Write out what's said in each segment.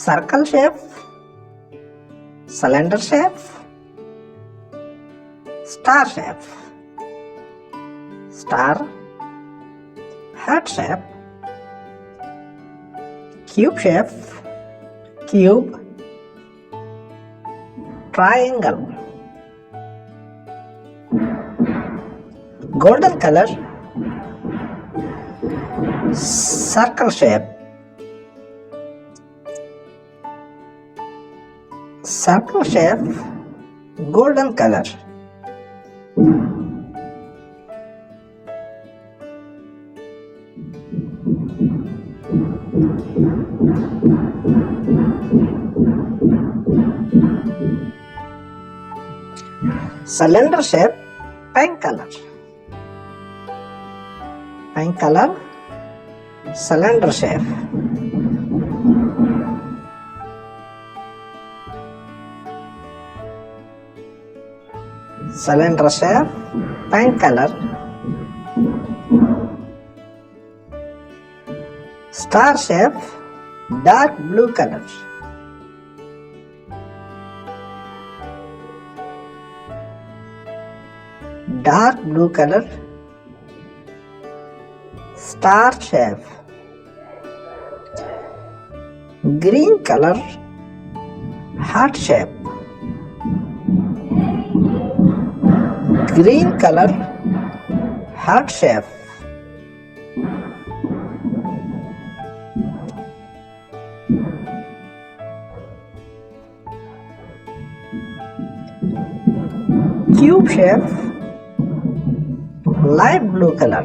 circle shape, cylinder shape, star shape, star, heart shape, cube shape, cube, triangle, golden color, circle shape, circle shape, golden color. Cylinder shape, pink color, pink color, cylinder shape. Cylinder shape, pink color, star shape, dark blue color, dark blue color, star shape, green color, heart shape, green color, heart shape, cube shape, light blue color,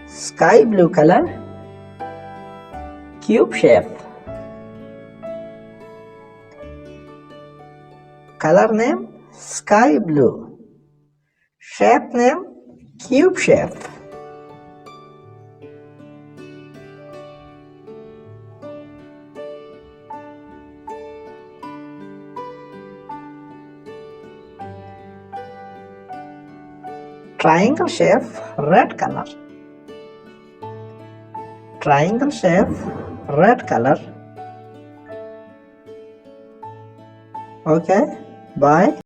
sky blue color, cube shape. Color name sky blue, shape name cube shape. Triangle shape, red color, triangle shape, red color. Okay, bye.